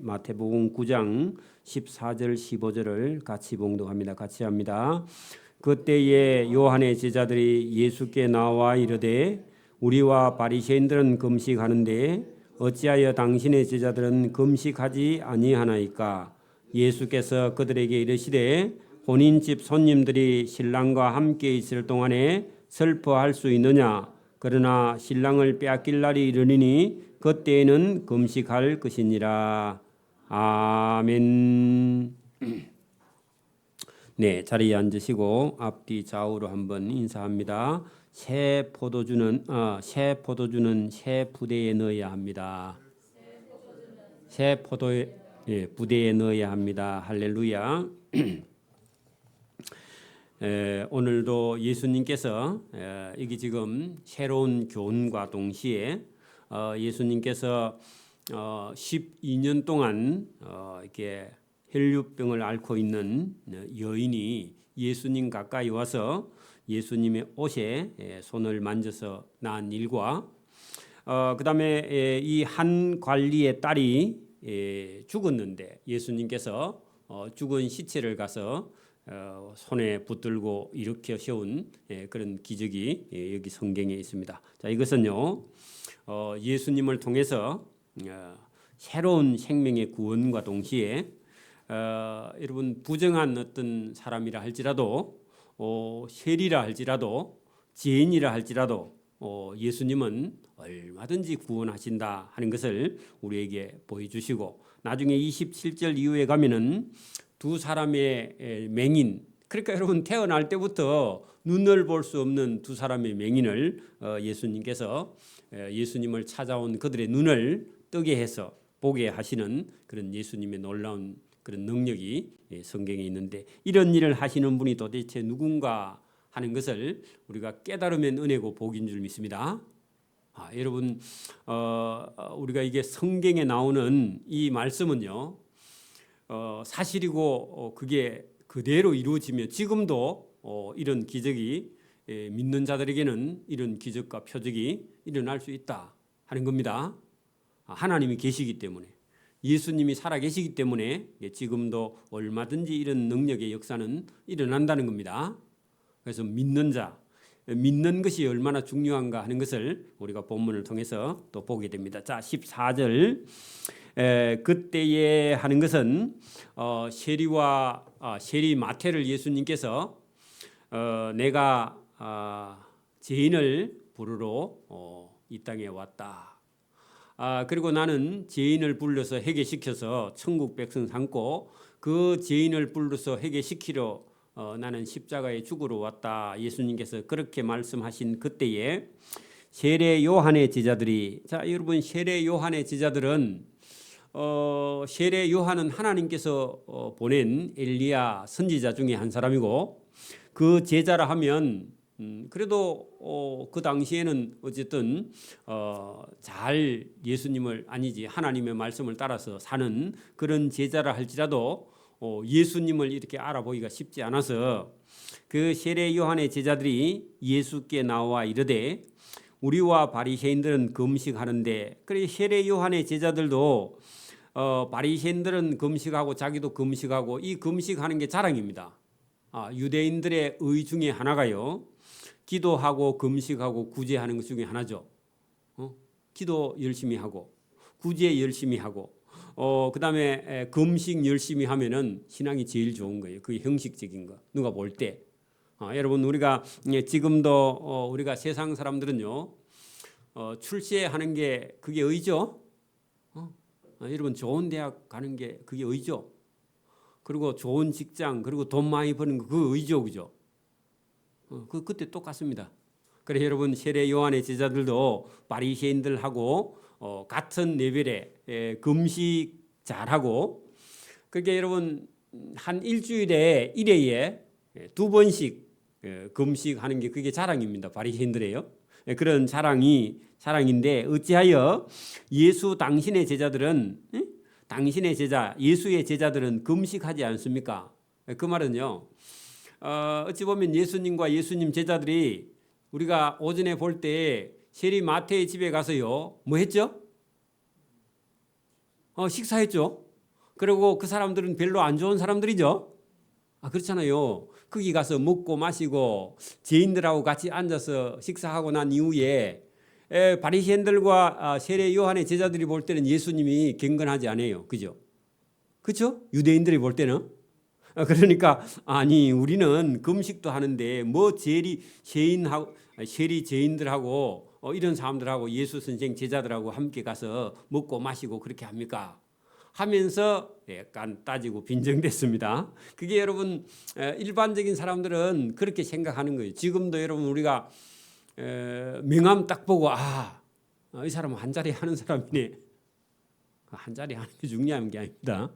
마태복음 9장 14절 15절을 같이 봉독합니다. 같이 합니다. 그때에 요한의 제자들이 예수께 나와 이르되 우리와 바리새인들은 금식하는데 어찌하여 당신의 제자들은 금식하지 아니하나이까? 예수께서 그들에게 이르시되 본인 집 손님들이 신랑과 함께 있을 동안에 슬퍼할 수 있느냐? 그러나 신랑을 빼앗길 날이 이르리니 그때에는 금식할 것이니라. 아멘. 네, 자리에 앉으시고 앞뒤 좌우로 한번 인사합니다. 새 포도주는 새 부대에 넣어야 합니다. 새 부대에 넣어야 합니다. 할렐루야. 오늘도 예수님께서 이게 지금 새로운 교훈과 동시에 예수님께서 12년 동안 이렇게 혈류병을 앓고 있는 여인이 예수님 가까이 와서 예수님의 옷에 손을 만져서 나은 일과 그다음에 이 한 관리의 딸이 죽었는데 예수님께서 죽은 시체를 가서 손에 붙들고 일으켜 세운 그런 기적이 여기 성경에 있습니다. 자, 이것은요 예수님을 통해서 새로운 생명의 구원과 동시에 여러분 부정한 어떤 사람이라 할지라도 세리라 할지라도 죄인이라 할지라도 예수님은 얼마든지 구원하신다 하는 것을 우리에게 보여주시고 나중에 27절 이후에 가면은 두 사람의 맹인, 그러니까 여러분 태어날 때부터 눈을 볼 수 없는 두 사람의 맹인을 예수님께서 예수님을 찾아온 그들의 눈을 뜨게 해서 보게 하시는 그런 예수님의 놀라운 그런 능력이 성경에 있는데 이런 일을 하시는 분이 도대체 누군가 하는 것을 우리가 깨달으면 은혜고 복인 줄 믿습니다. 여러분 우리가 이게 성경에 나오는 이 말씀은요 사실이고 그게 그대로 이루어지며 지금도 이런 기적이 믿는 자들에게는 이런 기적과 표적이 일어날 수 있다 하는 겁니다. 하나님이 계시기 때문에 예수님이 살아계시기 때문에 지금도 얼마든지 이런 능력의 역사는 일어난다는 겁니다. 그래서 믿는 자, 믿는 것이 얼마나 중요한가 하는 것을 우리가 본문을 통해서 또 보게 됩니다. 자, 14절 그때에 하는 것은 세리 마태를 예수님께서 내가 죄인을 부르러 이 땅에 왔다. 그리고 나는 죄인을 불러서 회개시켜서 천국 백성 삼고 그 죄인을 불러서 회개시키러 나는 십자가에 죽으러 왔다. 예수님께서 그렇게 말씀하신 그때에 세례 요한의 제자들이 자 여러분 세례 요한의 제자들은 세례 요한은 하나님께서 보낸 엘리야 선지자 중에 한 사람이고 그 제자라 하면 그래도 그 당시에는 어쨌든 잘 예수님을 아니지 하나님의 말씀을 따라서 사는 그런 제자라 할지라도 예수님을 이렇게 알아보기가 쉽지 않아서 그 세례 요한의 제자들이 예수께 나와 이르되 우리와 바리새인들은 금식하는데 그래 세례 요한의 제자들도 바리새인들은 금식하고 자기도 금식하고 이 금식하는 게 자랑입니다. 유대인들의 의 중에 하나가요. 기도하고 금식하고 구제하는 것 중에 하나죠. 기도 열심히 하고 구제 열심히 하고 그다음에 금식 열심히 하면은 신앙이 제일 좋은 거예요. 그게 형식적인 거. 누가 볼 때. 여러분 우리가 지금도 우리가 세상 사람들은요. 출세하는 게 그게 의죠. 여러분 좋은 대학 가는 게 그게 의죠. 그리고 좋은 직장 그리고 돈 많이 버는 거 그 의죠. 그죠? 그때 똑같습니다. 그래 여러분 세례 요한의 제자들도 바리새인들하고 같은 레벨에 금식 잘하고 그렇게 여러분 한 일주일에 1회에 2번씩 금식하는 게 그게 자랑입니다. 바리새인들이에요. 그런 자랑인데 어찌하여 예수 당신의 제자들은 당신의 제자 예수의 제자들은 금식하지 않습니까? 그 말은요. 어찌 보면 예수님과 예수님 제자들이 우리가 오전에 볼 때 세리 마태의 집에 가서요 뭐 했죠? 식사했죠. 그리고 그 사람들은 별로 안 좋은 사람들이죠. 그렇잖아요. 거기 가서 먹고 마시고 죄인들하고 같이 앉아서 식사하고 난 이후에 바리새인들과 세례 요한의 제자들이 볼 때는 예수님이 경건하지 않아요. 그죠? 그렇죠? 유대인들이 볼 때는. 그러니까 아니 우리는 금식도 하는데 뭐 세리 죄인들하고 이런 사람들하고 예수 선생 제자들하고 함께 가서 먹고 마시고 그렇게 합니까? 하면서 약간 따지고 빈정댔습니다. 그게 여러분 일반적인 사람들은 그렇게 생각하는 거예요. 지금도 여러분 우리가 명함 딱 보고 이 사람은 한 자리 하는 사람이네. 한 자리 하는 게 중요한 게 아닙니다.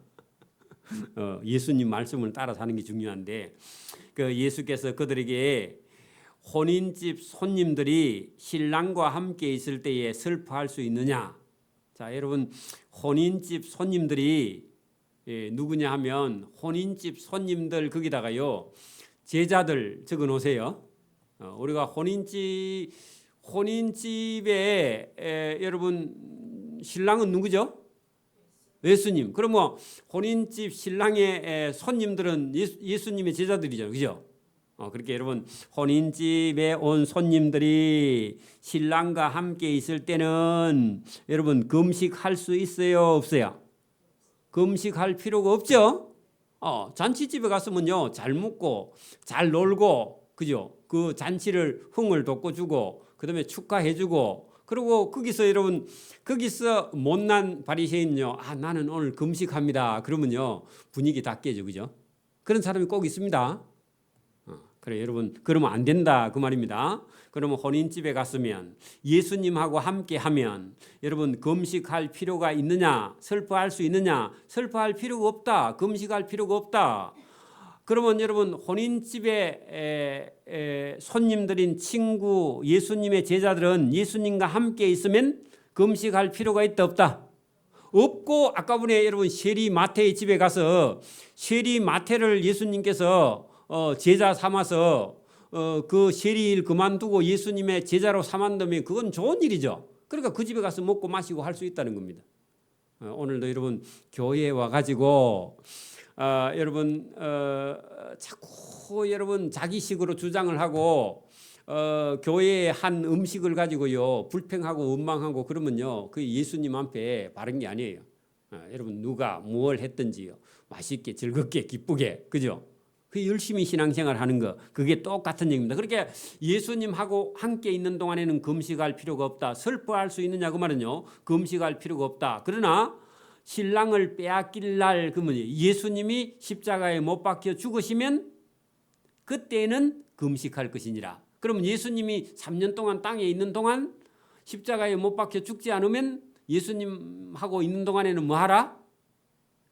예수님 말씀을 따라 사는 게 중요한데 그 예수께서 그들에게 혼인집 손님들이 신랑과 함께 있을 때에 슬퍼할 수 있느냐? 자, 여러분 혼인집 손님들이 누구냐 하면 혼인집 손님들 거기다가요 제자들 적어 놓으세요. 우리가 혼인집에 여러분 신랑은 누구죠? 예수님. 그럼 뭐 혼인집 신랑의 손님들은 예수님의 제자들이죠, 그죠? 그렇게 여러분 혼인집에 온 손님들이 신랑과 함께 있을 때는 여러분 금식할 수 있어요, 없어요? 금식할 필요가 없죠. 잔치집에 갔으면요 잘 먹고 잘 놀고 그죠? 그 잔치를 흥을 돋궈주고 그다음에 축하해주고 그리고 거기서 못난 바리새인요 나는 오늘 금식합니다. 그러면요 분위기 다 깨져, 그죠? 그런 사람이 꼭 있습니다. 그래 여러분 그러면 안 된다 그 말입니다. 그러면 혼인집에 갔으면 예수님하고 함께 하면 여러분 금식할 필요가 있느냐? 슬퍼할 수 있느냐? 슬퍼할 필요가 없다. 금식할 필요가 없다. 그러면 여러분 혼인집에 손님들인 친구 예수님의 제자들은 예수님과 함께 있으면 금식할 필요가 있다 없다? 없고 아까 전에 여러분 세리 마태의 집에 가서 세리 마태를 예수님께서 제자 삼아서 그 세리 일 그만두고 예수님의 제자로 삼았다면 그건 좋은 일이죠. 그러니까 그 집에 가서 먹고 마시고 할 수 있다는 겁니다. 오늘도 여러분 교회에 와가지고 여러분 자꾸 여러분 자기식으로 주장을 하고 교회의 한 음식을 가지고요 불평하고 원망하고 그러면요 그 예수님 앞에 바른 게 아니에요. 여러분 누가 뭘 했든지요 맛있게 즐겁게 기쁘게 그죠? 그 열심히 신앙생활 하는 거 그게 똑같은 얘기입니다. 그렇게 예수님하고 함께 있는 동안에는 금식할 필요가 없다. 슬퍼할 수 있느냐 그 말은요 금식할 필요가 없다. 그러나 신랑을 빼앗길 날 그러면 예수님이 십자가에 못 박혀 죽으시면 그때는 금식할 것이니라. 그럼 예수님이 3년 동안 땅에 있는 동안 십자가에 못 박혀 죽지 않으면 예수님하고 있는 동안에는 뭐 하라?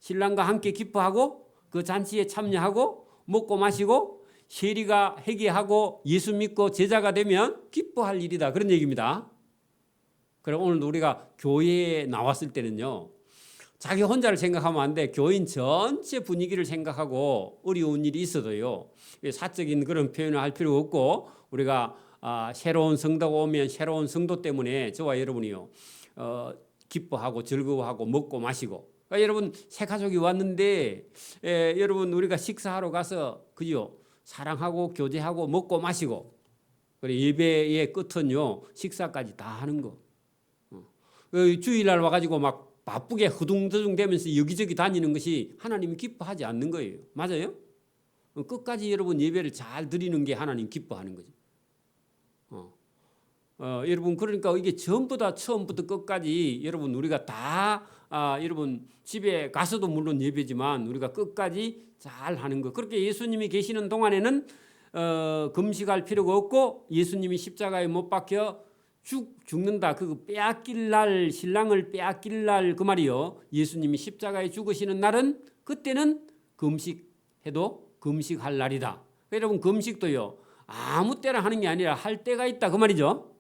신랑과 함께 기뻐하고 그 잔치에 참여하고 먹고 마시고 세리가 회개하고 예수 믿고 제자가 되면 기뻐할 일이다. 그런 얘기입니다. 그럼 오늘도 우리가 교회에 나왔을 때는요. 자기 혼자를 생각하면 안 돼. 교인 전체 분위기를 생각하고 어려운 일이 있어도요. 사적인 그런 표현을 할 필요가 없고 우리가 새로운 성도가 오면 새로운 성도 때문에 저와 여러분이요. 기뻐하고 즐거워하고 먹고 마시고 그러니까 여러분 새 가족이 왔는데 여러분 우리가 식사하러 가서 그죠 사랑하고 교제하고 먹고 마시고 그래 예배의 끝은요 식사까지 다 하는 거 주일날 와가지고 막 바쁘게 허둥저둥 되면서 여기저기 다니는 것이 하나님이 기뻐하지 않는 거예요. 맞아요? 끝까지 여러분 예배를 잘 드리는 게 하나님 기뻐하는 거죠. 여러분 그러니까 이게 전부 다 처음부터 끝까지 여러분 우리가 다 여러분 집에 가서도 물론 예배지만 우리가 끝까지 잘 하는 거 그렇게 예수님이 계시는 동안에는 금식할 필요가 없고 예수님이 십자가에 못 박혀 죽는다 그 빼앗길 날 신랑을 빼앗길 날 그 말이요 예수님이 십자가에 죽으시는 날은 그때는 금식해도 금식할 날이다. 여러분 금식도요 아무 때나 하는 게 아니라 할 때가 있다 그 말이죠.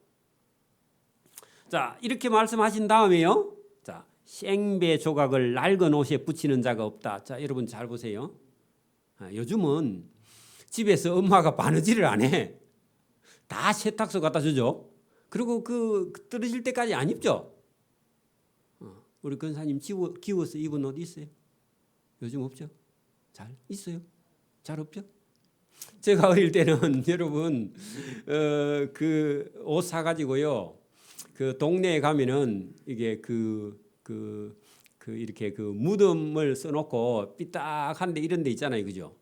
자 이렇게 말씀하신 다음에요. 자 생배 조각을 낡은 옷에 붙이는 자가 없다. 자 여러분 잘 보세요. 요즘은 집에서 엄마가 바느질을 안 해. 다 세탁소 갖다 주죠. 그리고 그 떨어질 때까지 안 입죠. 우리 권사님 기워서 입은 옷 있어요? 요즘 없죠? 잘 있어요? 잘 없죠? 제가 어릴 때는 여러분 그 옷 사가지고요. 그 동네에 가면은 이게 이렇게 그 무덤을 써놓고 삐딱한데 이런 데 있잖아요, 그죠?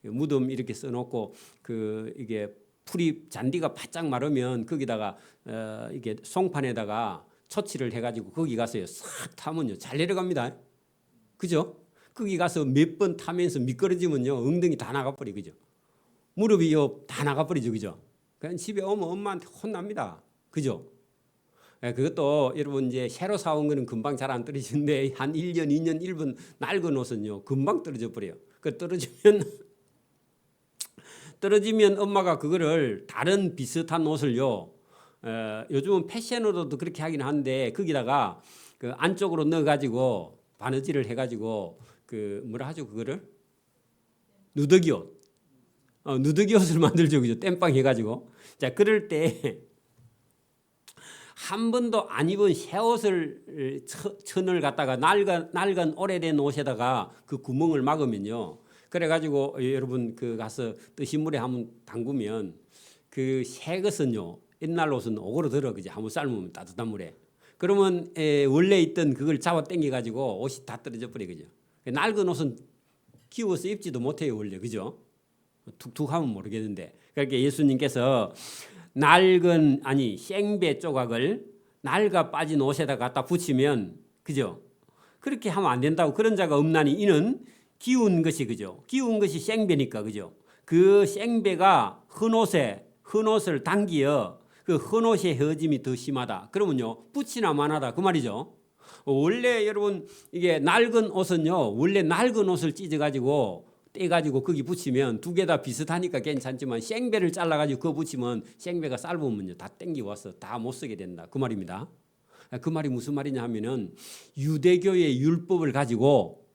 무덤 이렇게 써놓고 그 이게 풀이 잔디가 바짝 마르면 거기다가 이게 송판에다가 초치를 해가지고 거기 가서요 싹 타면요 잘 내려갑니다, 그죠? 거기 가서 몇 번 타면서 미끄러지면요 엉덩이 다 나가버리, 그죠? 무릎이요 다 나가버리죠, 그죠? 그냥 집에 오면 엄마한테 혼납니다, 그죠? 그것도 여러분 이제 새로 사온 거는 금방 잘 안 떨어지는데 한 1년, 2년, 1분 낡은 옷은요 금방 떨어져 버려요. 그 떨어지면 엄마가 그거를 다른 비슷한 옷을요. 요즘은 패션으로도 그렇게 하긴 하는데 거기다가 그 안쪽으로 넣어가지고 바느질을 해가지고 그 뭐라 하죠 그거를 누더기 옷, 누더기 옷을 만들죠, 그죠? 땜빵 해가지고. 자, 그럴 때 한 번도 안 입은 새 옷을 천을 갖다가 낡은 오래된 옷에다가 그 구멍을 막으면요. 그래가지고 여러분 그 가서 뜨신 물에 한번 담그면 그 새 것은요 옛날 옷은 오그러들어, 그죠? 한번 삶으면 따뜻한 물에. 그러면 원래 있던 그걸 잡아 당겨가지고 옷이 다 떨어져 버려, 그죠? 낡은 옷은 기워서 입지도 못해요 원래, 그죠? 툭툭하면 모르겠는데. 그러니까 예수님께서 생배 조각을 낡아 빠진 옷에다 갖다 붙이면, 그죠? 그렇게 하면 안 된다고. 그런 자가 없나니 이는 기운 것이, 그죠? 기운 것이 생배니까, 그죠? 그 생배가 흠 옷을 당기어 그 흠 옷의 헤어짐이 더 심하다. 그러면요 붙이나 마나다 그 말이죠. 원래 여러분 이게 낡은 옷은요 원래 낡은 옷을 찢어가지고 떼가지고 거기 붙이면 두 개 다 비슷하니까 괜찮지만 생배를 잘라가지고 그거 붙이면 생배가 삶으면요 다 땡기 와서 다 못 쓰게 된다 그 말입니다. 그 말이 무슨 말이냐 하면은 유대교의 율법을 가지고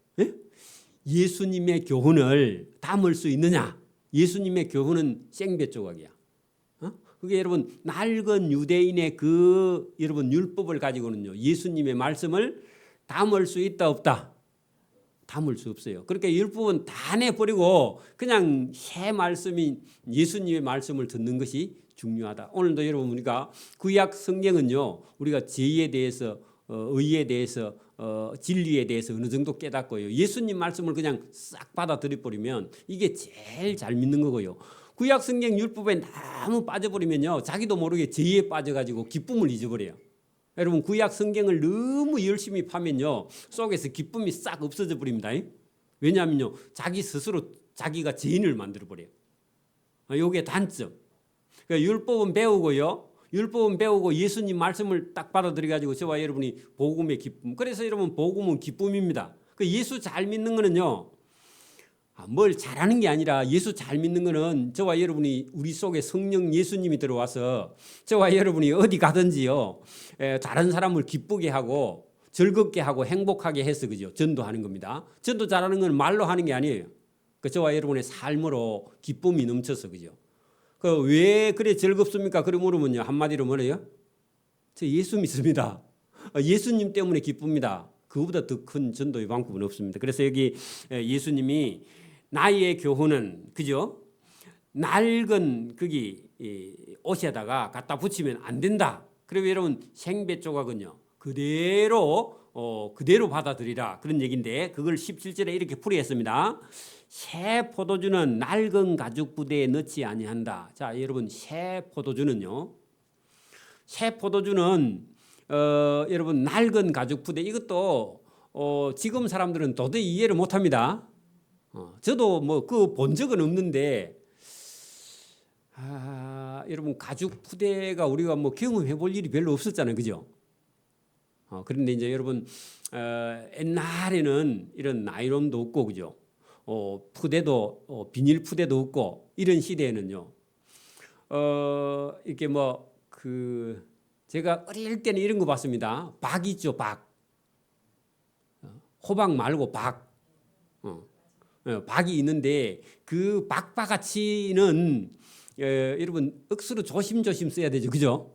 예수님의 교훈을 담을 수 있느냐? 예수님의 교훈은 생배 조각이야. 그게 여러분 낡은 유대인의 그 여러분 율법을 가지고는요 예수님의 말씀을 담을 수 있다 없다? 담을 수 없어요. 그러니까 율법은 다 내버리고 그냥 새 말씀인 예수님의 말씀을 듣는 것이 중요하다. 오늘도 여러분 우리가 구약 성경은요 우리가 죄에 대해서 의에 대해서 진리에 대해서 어느 정도 깨닫고요 예수님 말씀을 그냥 싹 받아들여 버리면 이게 제일 잘 믿는 거고요. 구약 성경 율법에 너무 빠져버리면요 자기도 모르게 죄에 빠져가지고 기쁨을 잊어버려요. 여러분 구약 성경을 너무 열심히 파면요 속에서 기쁨이 싹 없어져 버립니다. 왜냐하면요 자기 스스로 자기가 죄인을 만들어 버려요. 이게 단점. 그러니까 율법은 배우고 예수님 말씀을 딱 받아들여 가지고 저와 여러분이 복음의 기쁨. 그래서 여러분 복음은 기쁨입니다. 그 예수 잘 믿는 거는요 뭘 잘하는 게 아니라 예수 잘 믿는 거는 저와 여러분이 우리 속에 성령 예수님이 들어와서 저와 여러분이 어디 가든지요 다른 사람을 기쁘게 하고 즐겁게 하고 행복하게 해서, 그죠? 전도하는 겁니다. 전도 잘하는 건 말로 하는 게 아니에요. 그 저와 여러분의 삶으로 기쁨이 넘쳐서, 그죠? 그 왜 그래 즐겁습니까? 그래 물으면요 한마디로 뭐래요? 저 예수 믿습니다. 예수님 때문에 기쁩니다. 그거보다 더 큰 전도의 방법은 없습니다. 그래서 여기 예수님이 나의 교훈은, 그죠? 낡은 거기 옷에다가 갖다 붙이면 안 된다. 그리고 여러분 생배 조각은요 그대로 받아들이라 그런 얘기인데 그걸 17절에 이렇게 풀이했습니다. 새 포도주는 낡은 가죽 부대에 넣지 아니한다. 자, 여러분 새 포도주는요. 새 포도주는 여러분 낡은 가죽 부대 이것도 지금 사람들은 도저히 이해를 못합니다. 저도 뭐 그 본 적은 없는데 여러분 가죽 푸대가 우리가 뭐 경험해 볼 일이 별로 없었잖아요, 그죠? 그런데 이제 여러분 옛날에는 이런 나일론도 없고, 그죠? 푸대도 비닐 푸대도 없고 이런 시대에는요. 이렇게 뭐 제가 어릴 때는 이런 거 봤습니다. 박 있죠, 박. 호박 말고 박. 박이 있는데 그 박바가치는 여러분 억수로 조심조심 써야 되죠, 그죠?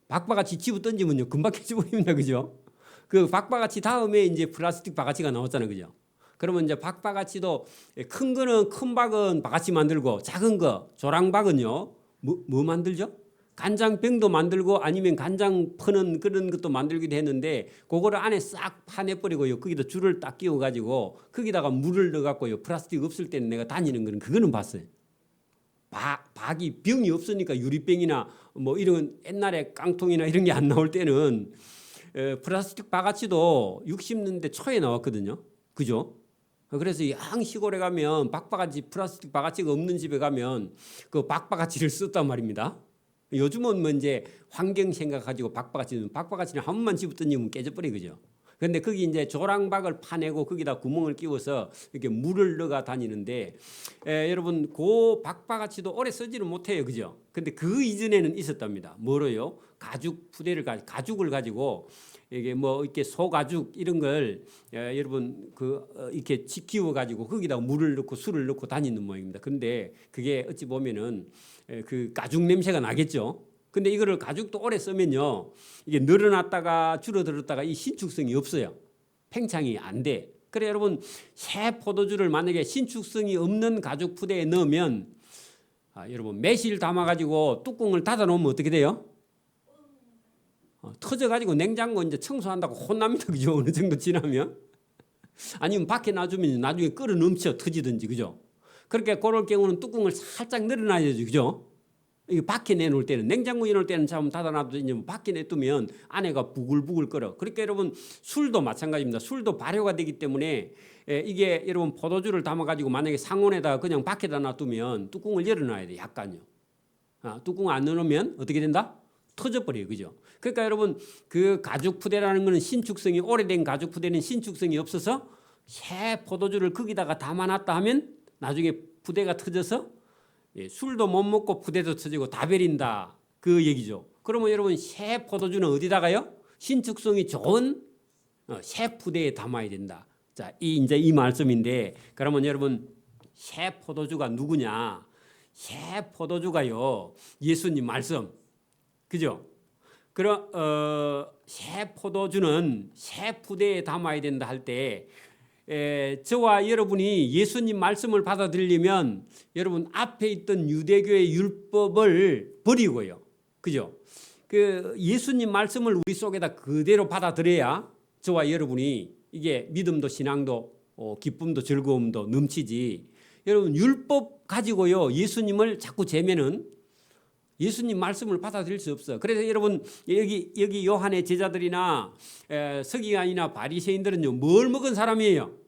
박바가치 집어 던지면요 금방 깨져버립니다, 그죠? 그 박바가치 다음에 이제 플라스틱 바가치가 나왔잖아요, 그죠? 그러면 이제 박바가지도 큰 거는 큰 박은 바가지 만들고 작은 거 조랑박은요 뭐 만들죠? 간장병도 만들고 아니면 간장 퍼는 그런 것도 만들기도 했는데 그거를 안에 싹 파내버리고요. 거기다 줄을 딱 끼워가지고 거기다가 물을 넣어갖고요. 플라스틱 없을 때는 내가 다니는 거는 그거는 봤어요. 박이 병이 없으니까 유리병이나 뭐 이런 옛날에 깡통이나 이런 게 안 나올 때는 플라스틱 바가지도 60년대 초에 나왔거든요. 그죠? 그래서 양 시골에 가면 박바가지 플라스틱 바가지가 없는 집에 가면 그 박바가지를 썼단 말입니다. 요즘은 뭐 이제 환경 생각가지고 박바가지는 한 번만 집어던지면 깨져버리 그죠. 그런데 거기 이제 조랑박을 파내고 거기다 구멍을 끼워서 이렇게 물을 넣어 다니는데 여러분 그 박바가지도 오래 쓰지는 못해요 그죠. 근데 그 이전에는 있었답니다. 뭐로요? 가죽을 가지고 이게 뭐 이렇게 소가죽 이런 걸 여러분 이렇게 지키워 가지고 거기다 물을 넣고 술을 넣고 다니는 모양입니다. 그런데 그게 어찌 보면은 그 가죽 냄새가 나겠죠. 근데 이거를 가죽도 오래 쓰면요 이게 늘어났다가 줄어들었다가 이 신축성이 없어요. 팽창이 안 돼. 그래 여러분 새 포도주를 만약에 신축성이 없는 가죽 푸대에 넣으면 여러분 매실 담아가지고 뚜껑을 닫아 놓으면 어떻게 돼요? 터져가지고 냉장고 이제 청소한다고 혼납니다. 그죠? 어느 정도 지나면. 아니면 밖에 놔주면 나중에 끓어 넘쳐 터지든지. 그죠? 그렇게 그럴 경우는 뚜껑을 살짝 늘어놔야죠. 그죠? 이게 밖에 내놓을 때는 냉장고에 넣을 때는 참 닫아놔도 이제 밖에 내두면 안에가 부글부글 끓어. 그러니까 여러분 술도 마찬가지입니다. 술도 발효가 되기 때문에 이게 여러분 포도주를 담아가지고 만약에 상온에다가 그냥 밖에다 놔두면 뚜껑을 열어놔야 돼. 약간요. 뚜껑 안 열어놓으면 어떻게 된다? 터져버려요. 그죠? 그러니까 여러분 그 가죽 푸대라는 거는 신축성이 오래된 가죽 푸대는 신축성이 없어서 새 포도주를 거기다가 담아놨다 하면 나중에 푸대가 터져서 술도 못 먹고 푸대도 터지고 다 베린다. 그 얘기죠. 그러면 여러분 새 포도주는 어디다가요? 신축성이 좋은 새 푸대에 담아야 된다. 자, 이제 이 말씀인데 그러면 여러분 새 포도주가 누구냐? 새 포도주가요. 예수님 말씀. 그죠? 그럼 새 포도주는 새 푸대에 담아야 된다 할 때 저와 여러분이 예수님 말씀을 받아들이려면 여러분 앞에 있던 유대교의 율법을 버리고요. 그죠? 그 예수님 말씀을 우리 속에다 그대로 받아들여야 저와 여러분이 이게 믿음도 신앙도 기쁨도 즐거움도 넘치지. 여러분 율법 가지고요. 예수님을 자꾸 재면은 예수님 말씀을 받아들일 수 없어. 그래서 여러분 여기 요한의 제자들이나 서기관이나 바리새인들은요 뭘 먹은 사람이에요?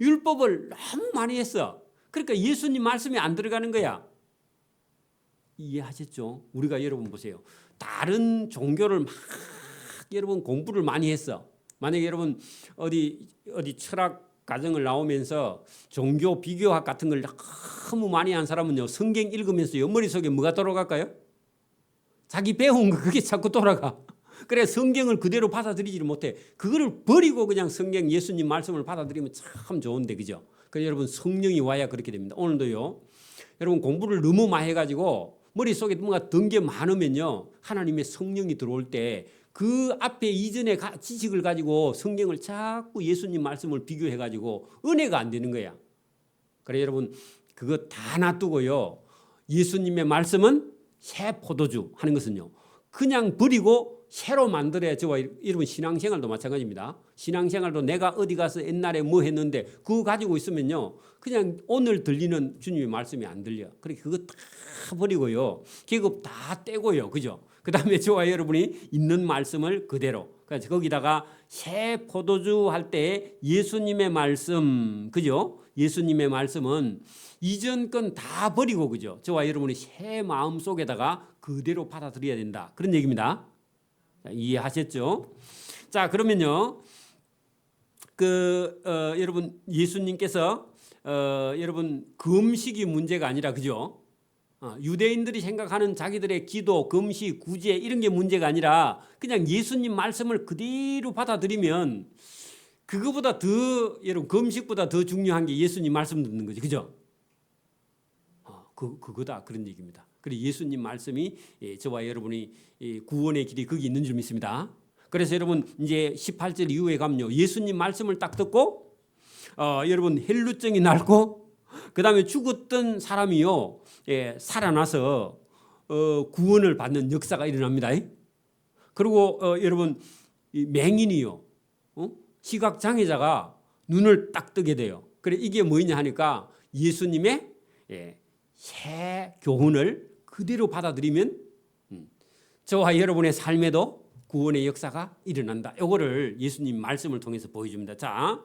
율법을 너무 많이 했어. 그러니까 예수님 말씀이 안 들어가는 거야. 이해하셨죠? 우리가 여러분 보세요. 다른 종교를 막 여러분 공부를 많이 했어. 만약에 여러분 어디 철학 과정을 나오면서 종교 비교학 같은 걸 너무 많이 한 사람은요 성경 읽으면서요 머릿속에 뭐가 돌아갈까요? 자기 배운 거 그게 자꾸 돌아가. 그래 성경을 그대로 받아들이지를 못해. 그거를 버리고 그냥 성경 예수님 말씀을 받아들이면 참 좋은데 그죠? 그래서 여러분 성령이 와야 그렇게 됩니다. 오늘도요 여러분 공부를 너무 많이 해가지고 머릿속에 뭔가 든 게 많으면요 하나님의 성령이 들어올 때 그 앞에 이전에 지식을 가지고 성경을 자꾸 예수님 말씀을 비교해가지고 은혜가 안 되는 거야. 그래 여러분 그거 다 놔두고요. 예수님의 말씀은 새 포도주 하는 것은요. 그냥 버리고 새로 만들어야 저와 여러분 신앙생활도 마찬가지입니다. 신앙생활도 내가 어디 가서 옛날에 뭐 했는데 그거 가지고 있으면요. 그냥 오늘 들리는 주님의 말씀이 안 들려. 그래 그거 다 버리고요. 계급 다 떼고요. 그죠? 그 다음에 저와 여러분이 있는 말씀을 그대로. 그래서 거기다가 새 포도주 할 때 예수님의 말씀, 그죠? 예수님의 말씀은 이전 건 다 버리고, 그죠? 저와 여러분이 새 마음 속에다가 그대로 받아들여야 된다. 그런 얘기입니다. 자, 이해하셨죠? 자, 그러면요. 여러분 예수님께서 여러분 금식이 문제가 아니라, 그죠? 유대인들이 생각하는 자기들의 기도, 금식, 구제 이런 게 문제가 아니라 그냥 예수님 말씀을 그대로 받아들이면 그거보다 더 여러분 금식보다 더 중요한 게 예수님 말씀 듣는 거죠. 그죠? 그거다 그런 얘기입니다. 그리고 예수님 말씀이 저와 여러분이 구원의 길이 거기 있는 줄 믿습니다. 그래서 여러분 이제 18절 이후에 가면요. 예수님 말씀을 딱 듣고 여러분 혈루증이 낡고 그 다음에 죽었던 사람이요 살아나서 구원을 받는 역사가 일어납니다. 그리고 여러분 이 맹인이요 시각 장애자가 눈을 딱 뜨게 돼요. 그래 이게 뭐냐 하니까 예수님의 새 교훈을 그대로 받아들이면 저와 여러분의 삶에도 구원의 역사가 일어난다. 이거를 예수님 말씀을 통해서 보여줍니다. 자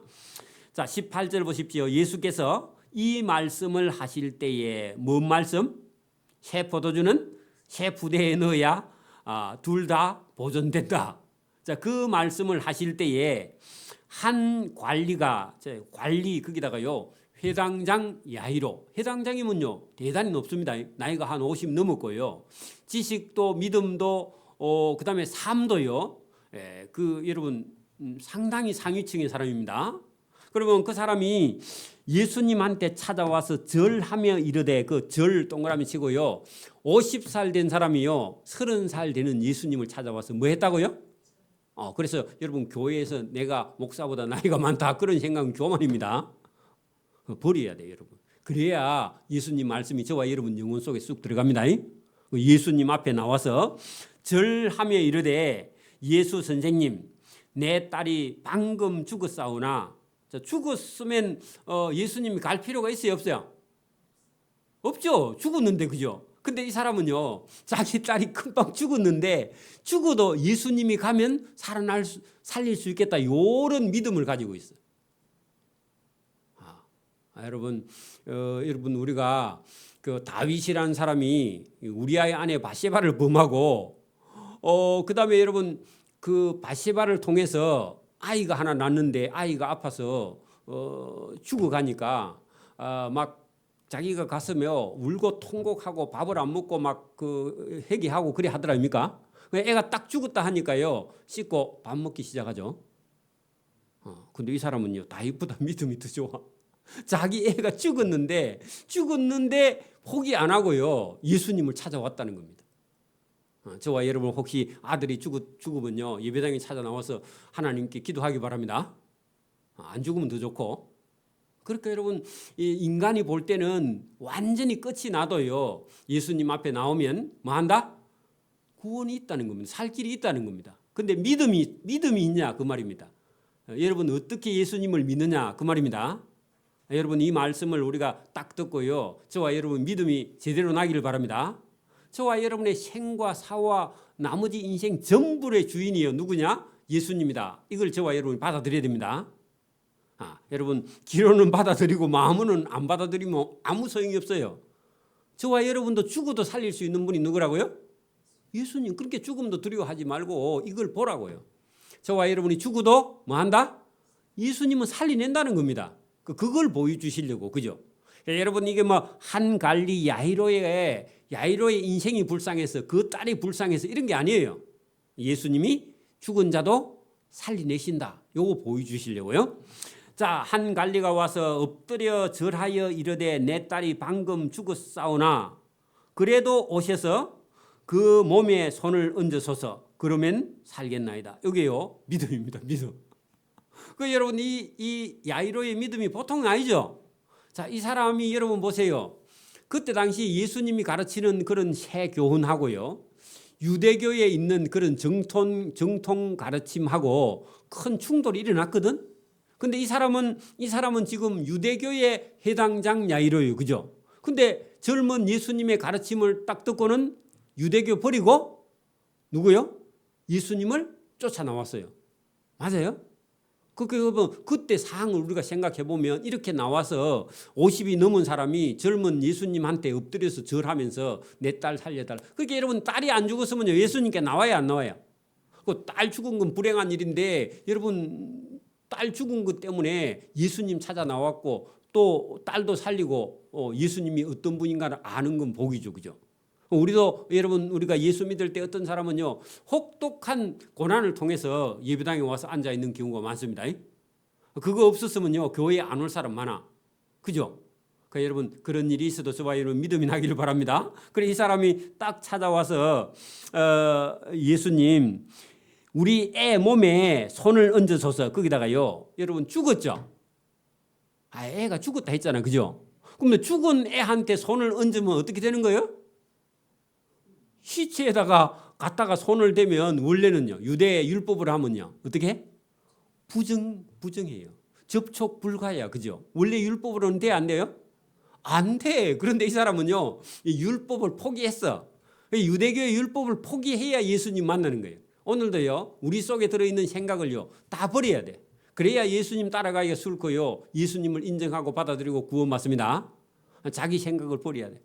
18절 보십시오. 예수께서 이 말씀을 하실 때에 뭔 말씀? 새 포도주는 새 부대에 넣어야 둘 다 보존된다. 자, 그 말씀을 하실 때에 한 관리가 관리 거기다가요 회당장 야이로, 회당장이면요 대단히 높습니다. 나이가 한 50 넘었고요. 지식도 믿음도 그다음에 삶도요. 그 여러분 상당히 상위층의 사람입니다. 그러면 그 사람이 예수님한테 찾아와서 절하며 이르되 그 절 동그라미 치고요. 50살 된 사람이요. 30살 되는 예수님을 찾아와서 뭐 했다고요? 그래서 여러분 교회에서 내가 목사보다 나이가 많다 그런 생각은 교만입니다. 버려야 돼요, 여러분. 그래야 예수님 말씀이 저와 여러분 영혼 속에 쑥 들어갑니다. 예수님 앞에 나와서 절하며 이르되 예수 선생님 내 딸이 방금 죽었사오나 죽었으면 예수님이 갈 필요가 있어요, 없어요? 없죠. 죽었는데 그죠? 근데 이 사람은요 자기 딸이 금방 죽었는데 죽어도 예수님이 가면 살릴 수 있겠다 이런 믿음을 가지고 있어요. 여러분 우리가 그 다윗이라는 사람이 우리아의 아내 바세바를 범하고 그 다음에 여러분 그 바세바를 통해서 아이가 하나 낳는데 아이가 아파서 죽어가니까 막 자기가 갔으며 울고 통곡하고 밥을 안 먹고 막 그 회개하고 그래 하더랍니까? 애가 딱 죽었다 하니까요 씻고 밥 먹기 시작하죠. 근데 이 사람은요 다윗보다 믿음이 더 좋아. 자기 애가 죽었는데 포기 안 하고요 예수님을 찾아왔다는 겁니다. 저와 여러분 혹시 아들이 죽으면요 예배당에 찾아 나와서 하나님께 기도하기 바랍니다. 안 죽으면 더 좋고. 그러니까 여러분 인간이 볼 때는 완전히 끝이 나도요 예수님 앞에 나오면 뭐 한다? 구원이 있다는 겁니다. 살 길이 있다는 겁니다. 근데 믿음이 있냐 그 말입니다. 여러분 어떻게 예수님을 믿느냐 그 말입니다. 여러분 이 말씀을 우리가 딱 듣고요 저와 여러분 믿음이 제대로 나기를 바랍니다. 저와 여러분의 생과 사와 나머지 인생 전부의 주인이요 누구냐? 예수님이다. 이걸 저와 여러분이 받아들여야 됩니다. 여러분 귀로는 받아들이고 마음은 안 받아들이면 아무 소용이 없어요. 저와 여러분도 죽어도 살릴 수 있는 분이 누구라고요? 예수님. 그렇게 죽음도 두려워하지 말고 이걸 보라고요. 저와 여러분이 죽어도 뭐 한다? 예수님은 살려낸다는 겁니다. 그걸 보여주시려고 그죠? 여러분 이게 뭐 한갈리 야이로의 인생이 불쌍해서 그 딸이 불쌍해서 이런 게 아니에요. 예수님이 죽은 자도 살려내신다. 요거 보여주시려고요. 자, 한갈리가 와서 엎드려 절하여 이르되 내 딸이 방금 죽었사오나 그래도 오셔서 그 몸에 손을 얹으소서 그러면 살겠나이다. 이게요 믿음입니다. 믿음. 여러분 이 야이로의 믿음이 보통은 아니죠. 자, 이 사람이 여러분 보세요. 그때 당시 예수님이 가르치는 그런 새 교훈하고요. 유대교에 있는 그런 정통 가르침하고 큰 충돌이 일어났거든. 근데 이 사람은 지금 유대교의 해당장 야이로예요. 그죠? 근데 젊은 예수님의 가르침을 딱 듣고는 유대교 버리고 누구요? 예수님을 쫓아 나왔어요. 맞아요? 그때 상황을 우리가 생각해 보면 이렇게 나와서 50이 넘은 사람이 젊은 예수님한테 엎드려서 절하면서 내 딸 살려달라. 그러니까 여러분 딸이 안 죽었으면 예수님께 나와야 안 나와요? 그 딸 죽은 건 불행한 일인데 여러분 딸 죽은 것 때문에 예수님 찾아 나왔고 또 딸도 살리고 예수님이 어떤 분인가를 아는 건 복이죠. 그죠? 우리도 여러분 우리가 예수 믿을 때 어떤 사람은요 혹독한 고난을 통해서 예배당에 와서 앉아 있는 경우가 많습니다. 그거 없었으면요 교회에 안 올 사람 많아. 그죠? 그러니까 여러분 그런 일이 있어도 저와 여러분 믿음이 나기를 바랍니다. 그래 이 사람이 딱 찾아와서 예수님 우리 애 몸에 손을 얹어줘서 거기다가요 여러분 죽었죠. 애가 죽었다 했잖아, 그죠? 그러면 죽은 애한테 손을 얹으면 어떻게 되는 거예요? 시체에다가 갖다가 손을 대면 원래는요, 유대 율법을 하면요, 어떻게 해? 부정해요. 접촉 불가야, 그죠? 원래 율법으로는 돼, 안 돼요? 안 돼. 그런데 이 사람은요, 이 율법을 포기했어. 유대교의 율법을 포기해야 예수님 만나는 거예요. 오늘도요, 우리 속에 들어있는 생각을요, 다 버려야 돼. 그래야 예수님 따라가기가 싫고요, 예수님을 인정하고 받아들이고 구원받습니다. 자기 생각을 버려야 돼.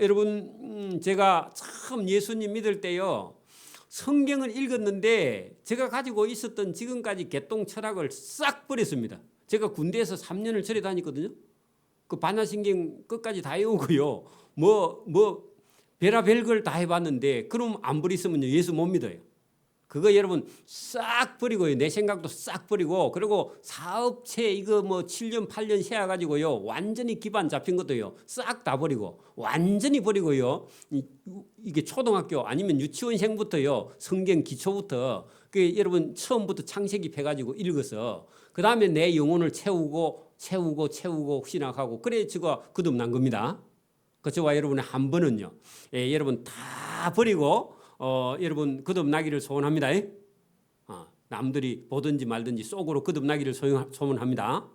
여러분, 제가 참 예수님 믿을 때요, 성경을 읽었는데 제가 가지고 있었던 지금까지 개똥 철학을 싹 버렸습니다. 제가 군대에서 3년을 절에 다녔거든요. 그 반야신경 끝까지 다 외우고요. 별의별 걸 다 해봤는데 그럼 안 버리시면요, 예수 못 믿어요. 그거 여러분 싹 버리고요. 내 생각도 싹 버리고, 그리고 사업체 이거 7년 8년 세워가지고요, 완전히 기반 잡힌 것도요, 싹 다 버리고, 완전히 버리고요. 이게 초등학교 아니면 유치원생부터요, 성경 기초부터 여러분 처음부터 창세기 펴가지고 읽어서 그 다음에 내 영혼을 채우고 신학하고, 그래 제가 거듭난 겁니다. 그 저와 여러분의 한 번은요, 여러분 다 버리고 여러분 거듭나기를 소원합니다. 남들이 보든지 말든지 속으로 거듭나기를 소원합니다.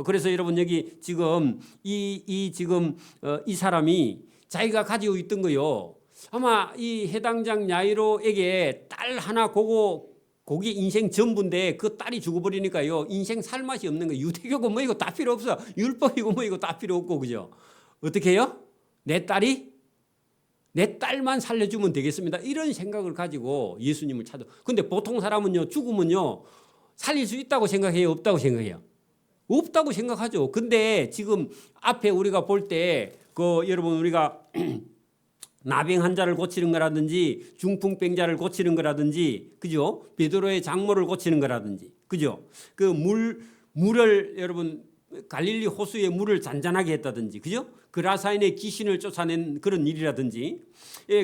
그래서 여러분 여기 지금 이 사람이 자기가 가지고 있던 거요, 아마 이 해당장 야이로에게 딸 하나 고기 인생 전부인데 그 딸이 죽어버리니까요, 인생 살 맛이 없는 거예요. 유대교고 뭐 이거 다 필요 없어. 율법이고 뭐 이거 다 필요 없고, 그죠? 어떻게 해요? 내 딸만 살려주면 되겠습니다. 이런 생각을 가지고 예수님을 찾아. 근데 보통 사람은요, 죽으면요, 살릴 수 있다고 생각해요? 없다고 생각해요? 없다고 생각하죠. 근데 지금 앞에 우리가 볼 때, 여러분, 우리가 나병 환자를 고치는 거라든지, 중풍병자를 고치는 거라든지, 그죠? 베드로의 장모를 고치는 거라든지, 그죠? 물을 여러분, 갈릴리 호수의 물을 잔잔하게 했다든지, 그죠? 그라사인의 귀신을 쫓아낸 그런 일이라든지,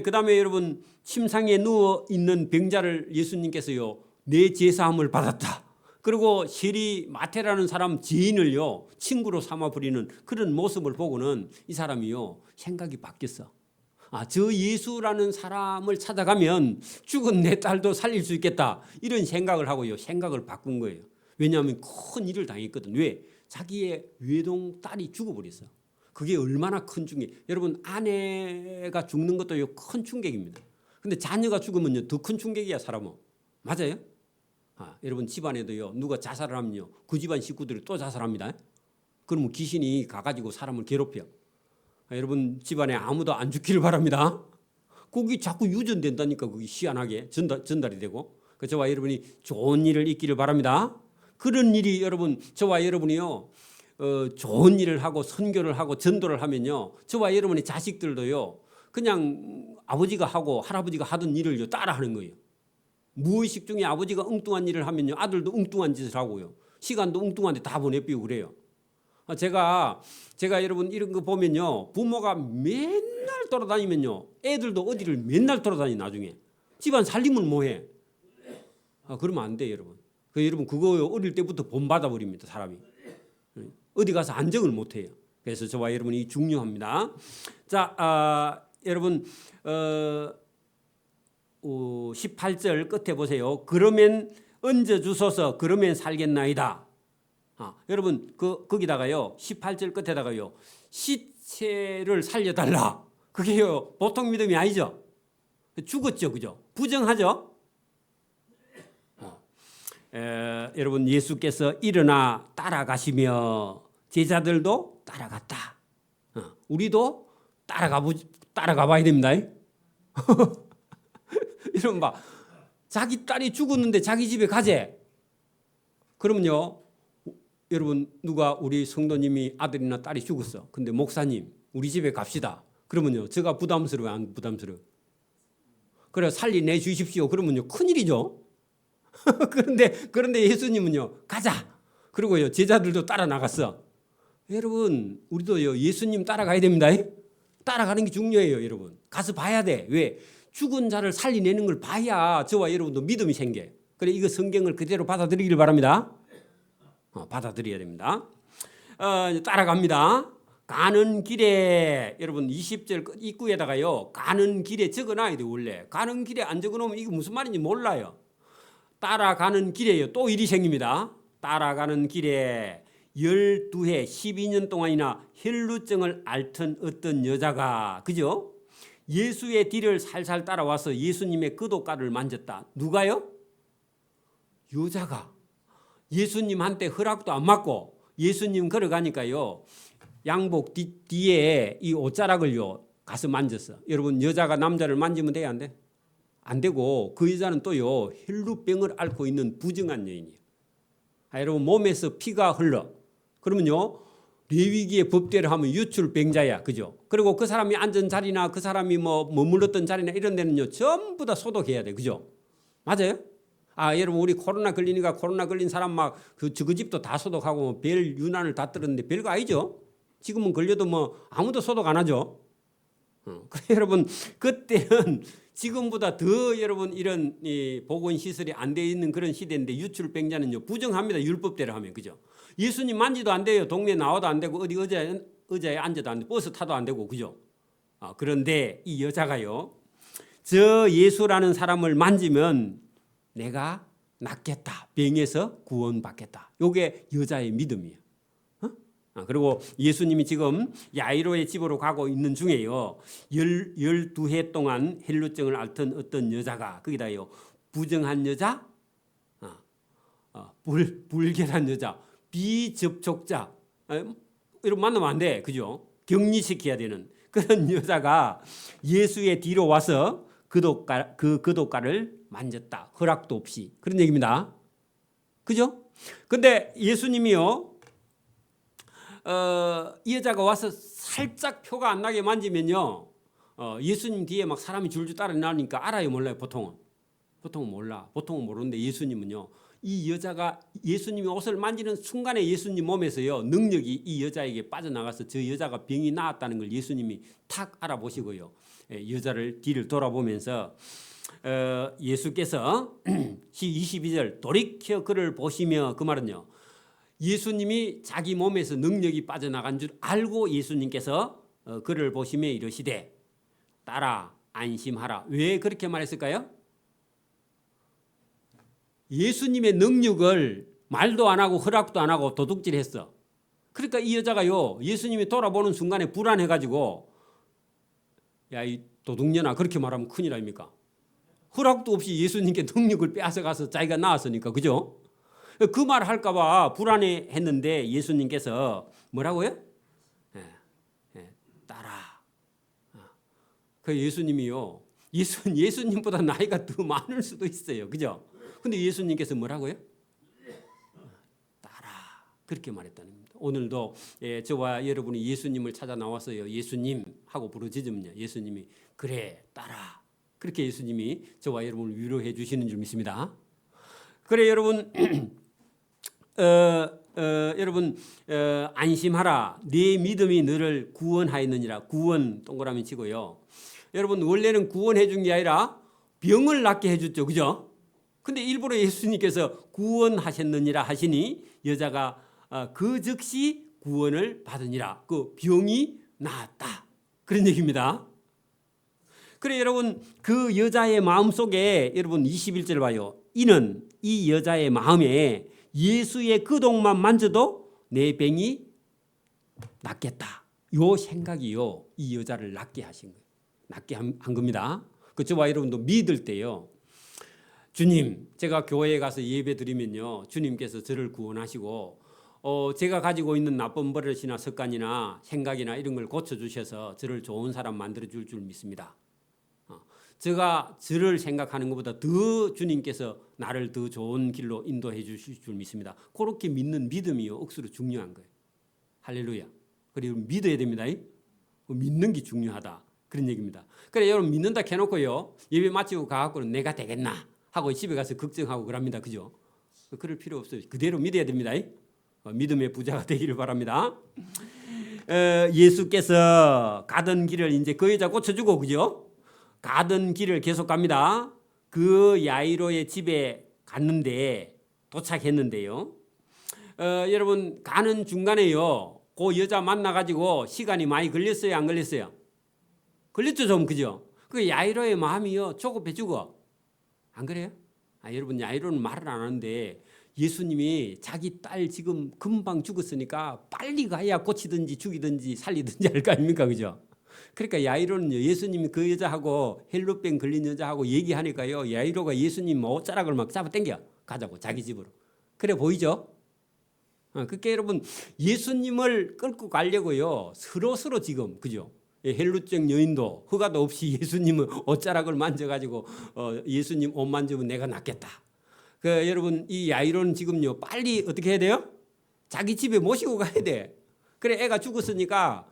그 다음에 여러분, 침상에 누워 있는 병자를 예수님께서요, 내 제사함을 받았다. 그리고 세리 마태라는 사람 죄인을요, 친구로 삼아 버리는 그런 모습을 보고는 이 사람이요, 생각이 바뀌었어. 저 예수라는 사람을 찾아가면 죽은 내 딸도 살릴 수 있겠다, 이런 생각을 하고요, 생각을 바꾼 거예요. 왜냐하면 큰 일을 당했거든. 왜? 자기의 외동 딸이 죽어버렸어. 그게 얼마나 큰 충격. 여러분, 아내가 죽는 것도 큰 충격입니다. 근데 자녀가 죽으면요, 더 큰 충격이야, 사람은. 맞아요? 여러분, 집안에도요, 누가 자살을 하면요, 그 집안 식구들이 또 자살합니다. 그러면 귀신이 가가지고 사람을 괴롭혀. 여러분, 집안에 아무도 안 죽기를 바랍니다. 거기 자꾸 유전된다니까, 그게 희한하게 전달이 되고. 저와 여러분이 좋은 일을 있기를 바랍니다. 그런 일이 여러분, 저와 여러분이요, 좋은 일을 하고 선교를 하고 전도를 하면요, 저와 여러분의 자식들도요, 그냥 아버지가 하고 할아버지가 하던 일을 따라하는 거예요. 무의식 중에 아버지가 엉뚱한 일을 하면요, 아들도 엉뚱한 짓을 하고요, 시간도 엉뚱한데 다 보내비고 그래요. 제가 여러분 이런 거 보면요, 부모가 맨날 돌아다니면요, 애들도 어디를 맨날 돌아다니. 나중에 집안 살림을 뭐해? 그러면 안 돼, 여러분. 여러분, 그거 어릴 때부터 본받아 버립니다, 사람이. 어디 가서 안정을 못 해요. 그래서 저와 여러분이 중요합니다. 자, 여러분 18절 끝에 보세요. 그러면 얹어 주소서, 그러면 살겠나이다. 여러분, 거기다가요, 18절 끝에다가요, 시체를 살려달라. 그게요, 보통 믿음이 아니죠. 죽었죠, 그죠? 부정하죠. 여러분, 예수께서 일어나 따라가시며 제자들도 따라갔다. 우리도 따라가 봐야 됩니다. 이런 자기 딸이 죽었는데 자기 집에 가재. 그러면요, 여러분, 누가 우리 성도님이 아들이나 딸이 죽었어. 근데 목사님, 우리 집에 갑시다. 그러면요, 제가 부담스러워요, 안 부담스러워요? 그래, 살리내 주십시오. 그러면요, 큰일이죠. 그런데 예수님은요, 가자. 그리고요, 제자들도 따라 나갔어. 여러분, 우리도요, 예수님 따라가야 됩니다. 따라가는 게 중요해요, 여러분. 가서 봐야 돼. 왜? 죽은 자를 살리내는 걸 봐야 저와 여러분도 믿음이 생겨요. 그래, 이거 성경을 그대로 받아들이길 바랍니다. 받아들여야 됩니다. 따라갑니다. 가는 길에 여러분 20절 입구에다가요. 가는 길에 적어놔야 돼요. 원래 가는 길에 안 적어놓으면 이게 무슨 말인지 몰라요. 따라가는 길에요. 또 일이 생깁니다. 따라가는 길에 12해 12년 동안이나 혈루증을 앓던 어떤 여자가 그죠? 예수의 뒤를 살살 따라와서 예수님의 끄도가를 만졌다. 누가요? 여자가 예수님한테 허락도 안 받고 예수님 걸어가니까요. 양복 뒤에 이 옷자락을요 가서 만졌어. 여러분 여자가 남자를 만지면 돼야 안 돼? 안 되고 그 여자는 또요 혈루병을 앓고 있는 부정한 여인이에요. 여러분 몸에서 피가 흘러. 그러면요 레위기의 법대로 하면 유출병자야, 그죠? 그리고 그 사람이 앉은 자리나 그 사람이 뭐 머물렀던 자리나 이런 데는요 전부 다 소독해야 돼, 그죠? 맞아요? 여러분 우리 코로나 걸리니까 코로나 걸린 사람 막 그 집도 다 소독하고 별 유난을 다 떨었는데 별거 아니죠? 지금은 걸려도 뭐 아무도 소독 안 하죠. 그래 여러분 그때는 지금보다 더 여러분 이런 보건 시설이 안 돼 있는 그런 시대인데 유출병자는요 부정합니다. 율법대로 하면, 그죠? 예수님 만지도 안 돼요. 동네 나와도 안 되고 어디 의자에 앉아도 안 되고 버스 타도 안 되고, 그죠? 그런데 이 여자가요 저 예수라는 사람을 만지면 내가 낫겠다, 병에서 구원받겠다. 이게 여자의 믿음이에요. 그리고 예수님이 지금 야이로의 집으로 가고 있는 중에요 12해 동안 혈루증을 앓던 어떤 여자가 거기다요 부정한 여자, 불결한 여자, 비접촉자 이런 만나면 안 돼, 그죠? 격리시켜야 되는 그런 여자가 예수의 뒤로 와서 그도가를 만졌다. 허락도 없이. 그런 얘기입니다. 그죠? 근데 예수님이요 이 여자가 와서 살짝 표가 안 나게 만지면요 예수님 뒤에 막 사람이 줄줄 따라 나오니까 알아요, 몰라요? 보통은 몰라. 보통은 모르는데 예수님은요 이 여자가 예수님이 옷을 만지는 순간에 예수님 몸에서요 능력이 이 여자에게 빠져나가서 저 여자가 병이 나았다는 걸 예수님이 탁 알아보시고요 여자를 뒤를 돌아보면서 예수께서 22절 돌이켜 그를 보시며, 그 말은요 예수님이 자기 몸에서 능력이 빠져나간 줄 알고 예수님께서 그를 보시며 이르시되 따라 안심하라. 왜 그렇게 말했을까요? 예수님의 능력을 말도 안 하고 허락도 안 하고 도둑질했어. 그러니까 이 여자가요 예수님이 돌아보는 순간에 불안해가지고 야 이 도둑년아, 그렇게 말하면 큰일 아닙니까? 허락도 없이 예수님께 능력을 빼앗아가서 자기가 나왔으니까, 그죠? 그 말 할까봐 불안해했는데 예수님께서 뭐라고요? 따라. 그 예수님이요 예수님보다 나이가 더 많을 수도 있어요, 그죠? 근데 예수님께서 뭐라고요? 따라. 그렇게 말했다는 겁니다. 오늘도 저와 여러분이 예수님을 찾아 나왔어요. 예수님 하고 부르짖으면요 예수님이 그래 따라. 그렇게 예수님이 저와 여러분을 위로해 주시는 줄 믿습니다. 그래 여러분 여러분 안심하라. 네 믿음이 너를 구원하였느니라. 구원 동그라미 치고요. 여러분 원래는 구원해 준 게 아니라 병을 낫게 해줬죠, 그죠? 근데 일부러 예수님께서 구원하셨느니라 하시니 여자가 그 즉시 구원을 받으니라. 그 병이 나았다. 그런 얘기입니다. 그래 여러분 그 여자의 마음속에 여러분 21절 봐요. 이는 이 여자의 마음에 예수의 그동만 만져도 내 병이 낫겠다. 요 생각이요 이 여자를 낫게 하신 거예요. 낫게 한 겁니다. 그 저와 여러분도 믿을 때요. 주님, 제가 교회에 가서 예배 드리면요 주님께서 저를 구원하시고 제가 가지고 있는 나쁜 버릇이나 습관이나 생각이나 이런 걸 고쳐주셔서 저를 좋은 사람 만들어줄 줄 믿습니다. 제가 저를 생각하는 것보다 더 주님께서 나를 더 좋은 길로 인도해 주실 줄 믿습니다. 그렇게 믿는 믿음이요 억수로 중요한 거예요. 할렐루야. 그리고 믿어야 됩니다. 믿는 게 중요하다. 그런 얘기입니다. 그래 여러분 믿는다 해놓고요 예배 마치고 가갖고는 내가 되겠나 하고 집에 가서 걱정하고 그럽니다. 그죠? 그럴 필요 없어요. 그대로 믿어야 됩니다. 믿음의 부자가 되기를 바랍니다. 예수께서 가던 길을 이제 그 여자 고쳐주고, 그죠? 가던 길을 계속 갑니다. 그 야이로의 집에 갔는데 도착했는데요. 여러분 가는 중간에요. 그 여자 만나가지고 시간이 많이 걸렸어요, 안 걸렸어요? 걸렸죠, 좀 그죠? 그 야이로의 마음이요 조급해 죽어. 안 그래요? 여러분 야이로는 말을 안 하는데 예수님이 자기 딸 지금 금방 죽었으니까 빨리 가야 고치든지 죽이든지 살리든지 할 거 아닙니까, 그죠? 그러니까 야이로는요 예수님이 그 여자하고 헬루병 걸린 여자하고 얘기하니까요 야이로가 예수님 옷자락을 막 잡아 당겨 가자고 자기 집으로. 그래 보이죠? 그러니까 여러분 예수님을 끌고 가려고요 서로 지금 그죠? 헬루증 여인도 허가도 없이 예수님은 옷자락을 만져가지고 예수님 옷 만지면 내가 낫겠다. 여러분 이 야이로는 지금요 빨리 어떻게 해야 돼요? 자기 집에 모시고 가야 돼. 그래 애가 죽었으니까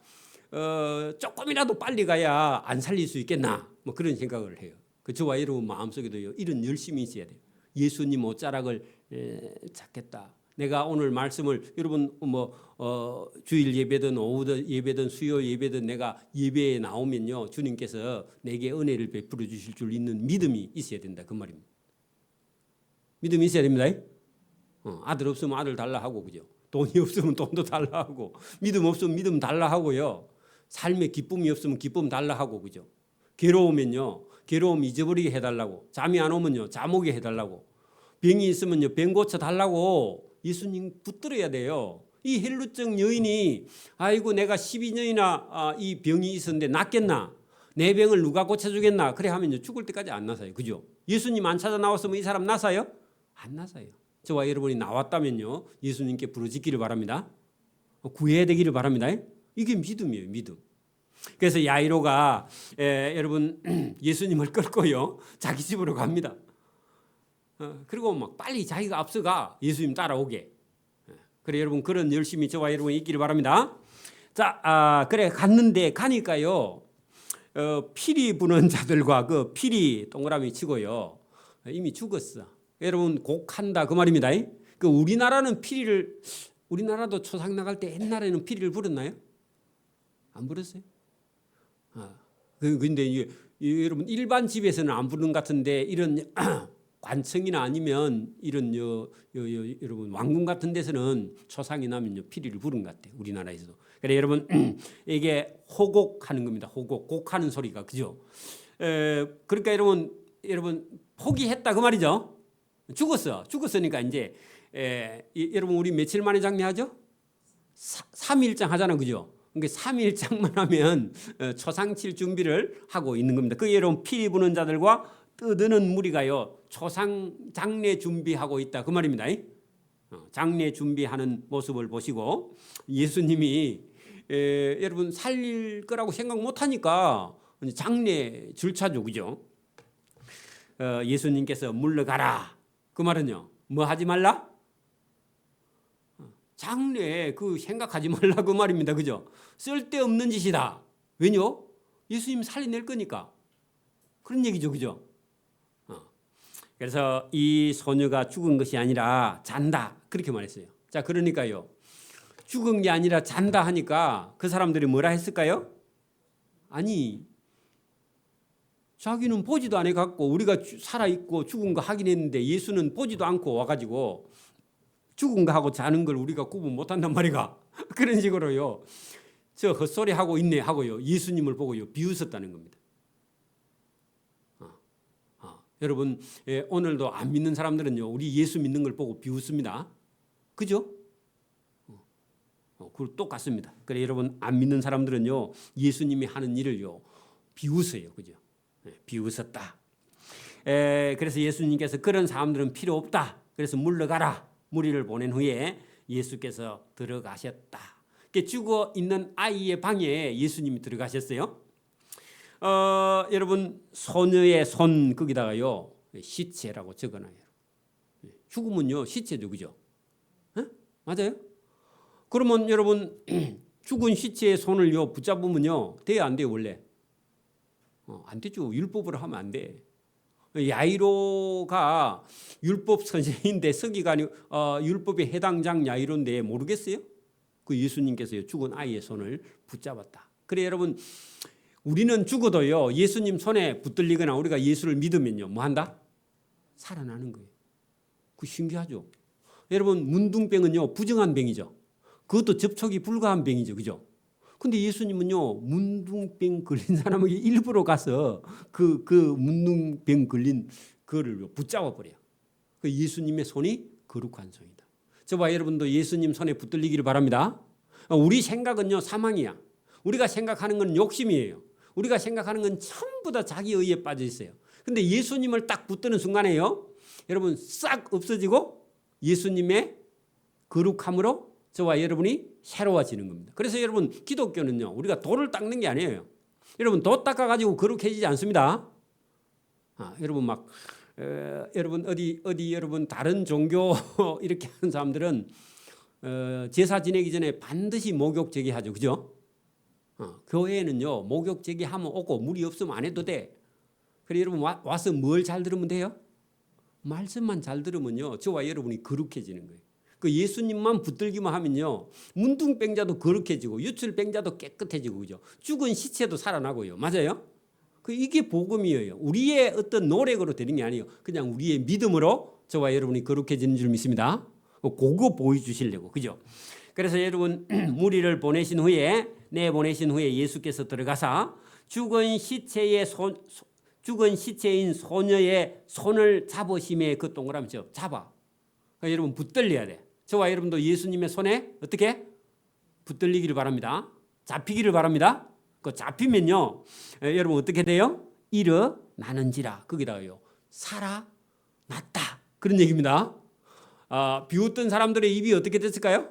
조금이라도 빨리 가야 안 살릴 수 있겠나 뭐 그런 생각을 해요. 저와 여러분 마음속에도요 이런 열심이 있어야 돼요. 예수님 옷자락을 찾겠다. 내가 오늘 말씀을 여러분 주일 예배든 오후 예배든 수요 예배든 내가 예배에 나오면요 주님께서 내게 은혜를 베풀어 주실 줄 있는 믿음이 있어야 된다 그 말입니다. 믿음이 있어야 됩니다. 아들 없으면 아들 달라 하고 그죠? 돈이 없으면 돈도 달라 하고 믿음 없으면 믿음 달라 하고요. 삶에 기쁨이 없으면 기쁨 달라 하고 그죠? 괴로우면요 괴로움 잊어버리게 해달라고 잠이 안 오면요 잠 오게 해달라고 병이 있으면요 병 고쳐 달라고 예수님 붙들어야 돼요. 이 헬루증 여인이 아이고 내가 12년이나 이 병이 있었는데 낫겠나? 내 병을 누가 고쳐주겠나? 그래 하면요 죽을 때까지 안 나서요. 그죠? 예수님 안 찾아 나왔으면 이 사람 나서요? 안 나서요. 저와 여러분이 나왔다면요 예수님께 부르짖기를 바랍니다. 구해야 되기를 바랍니다. 이게 믿음이에요. 믿음. 그래서 야이로가 여러분 예수님을 끌고요 자기 집으로 갑니다. 그리고 막 빨리 자기가 앞서가 예수님 따라오게. 그래 여러분 그런 열심히 저와 여러분이 있기를 바랍니다. 자, 그래 갔는데 가니까요 피리 부는 자들과 그 피리 동그라미 치고요 이미 죽었어. 여러분 곡한다 그 말입니다. 그 우리나라는 피리를 우리나라도 초상 나갈 때 옛날에는 피리를 불었나요? 안 불었어요? 근데 여러분 일반 집에서는 안 부르는 것 같은데 이런 관청이나 아니면 이런 여러분 왕궁 같은 데서는 초상이 나면 피리를 부른 것 같아요. 우리나라에서도. 그래 여러분 이게 호곡하는 겁니다. 호곡 곡하는 소리가 그죠? 그러니까 여러분 포기했다 그 말이죠. 죽었으니까 이제 여러분 우리 며칠 만에 장례하죠? 3일장 하잖아 그죠? 그러니까 3일장만 하면 초상칠 준비를 하고 있는 겁니다. 그 여러분 피리 부는 자들과 떠드는 무리가요 초상 장례 준비하고 있다 그 말입니다. 장례 준비하는 모습을 보시고 예수님이 여러분 살릴 거라고 생각 못하니까 장례 절차죠 그죠? 예수님께서 물러가라 그 말은요 뭐 하지 말라? 장례 그 생각하지 말라 그 말입니다. 그죠? 쓸데없는 짓이다. 왜뇨? 예수님 살려낼 거니까. 그런 얘기죠. 그죠? 그래서 이 소녀가 죽은 것이 아니라 잔다. 그렇게 말했어요. 자, 그러니까요. 죽은 게 아니라 잔다 하니까 그 사람들이 뭐라 했을까요? 아니, 자기는 보지도 않아 갖고 우리가 살아있고 죽은 거 확인했는데 예수는 보지도 않고 와가지고 죽은 거 하고 자는 걸 우리가 구분 못한단 말이가. 그런 식으로요. 저 헛소리 하고 있네 하고요. 예수님을 보고요. 비웃었다는 겁니다. 여러분 오늘도 안 믿는 사람들은요. 우리 예수 믿는 걸 보고 비웃습니다. 그죠? 그거 똑같습니다. 그래 여러분 안 믿는 사람들은요. 예수님이 하는 일을요. 비웃어요. 그죠? 비웃었다. 그래서 예수님께서 그런 사람들은 필요 없다. 그래서 물러가라. 무리를 보낸 후에 예수께서 들어가셨다. 죽어 있는 아이의 방에 예수님이 들어가셨어요. 여러분 소녀의 손 거기다가요 시체라고 적어놔요. 죽으면요 시체죠, 그죠? 맞아요? 그러면 여러분 죽은 시체의 손을요 붙잡으면요 돼요, 안 돼요 원래? 안 되죠. 율법으로 하면 안 돼. 야이로가 율법 선생인데 서기관이 율법에 해당장 야이로인데 모르겠어요? 그 예수님께서 죽은 아이의 손을 붙잡았다. 그래 여러분 우리는 죽어도요 예수님 손에 붙들리거나 우리가 예수를 믿으면요 뭐 한다? 살아나는 거예요. 그 신기하죠. 여러분 문둥병은요 부정한 병이죠. 그것도 접촉이 불가한 병이죠. 그죠? 근데 예수님은요 문둥병 걸린 사람에게 일부러 가서 그 문둥병 걸린 그거를 붙잡아 버려요. 그 예수님의 손이 거룩한 손이다. 저와 여러분도 예수님 손에 붙들리기를 바랍니다. 우리 생각은요 사망이야. 우리가 생각하는 건 욕심이에요. 우리가 생각하는 건 전부 다 자기 의에 빠져 있어요. 근데 예수님을 딱 붙드는 순간에요, 여러분 싹 없어지고 예수님의 거룩함으로 저와 여러분이 새로워지는 겁니다. 그래서 여러분 기독교는요 우리가 돌을 닦는 게 아니에요. 여러분 도 닦아가지고 거룩해지지 않습니다. 여러분 막 여러분 어디 여러분 다른 종교 이렇게 하는 사람들은 제사 지내기 전에 반드시 목욕 제기하죠. 그죠? 교회에는요 목욕 제기하면 오고 물이 없으면 안 해도 돼. 그래 여러분 와서 뭘 잘 들으면 돼요? 말씀만 잘 들으면요 저와 여러분이 거룩해지는 거예요. 그 예수님만 붙들기만 하면요 문둥병자도 거룩해지고 유출병자도 깨끗해지고 그죠? 죽은 시체도 살아나고요. 맞아요? 이게 복음이에요. 우리의 어떤 노력으로 되는 게 아니에요. 그냥 우리의 믿음으로 저와 여러분이 거룩해지는 줄 믿습니다. 그거 보여주시려고. 그죠? 그래서 여러분 무리를 보내신 후에 내보내신 후에 예수께서 들어가사 죽은 시체인 소녀의 손을 잡으심에 그 동그라미 잡아. 그러니까 여러분 붙들려야 돼. 저와 여러분도 예수님의 손에 어떻게 붙들리기를 바랍니다. 잡히기를 바랍니다. 그 잡히면요 여러분 어떻게 돼요? 일어나는지라 거기다가요 살아났다 그런 얘기입니다. 비웃던 사람들의 입이 어떻게 됐을까요?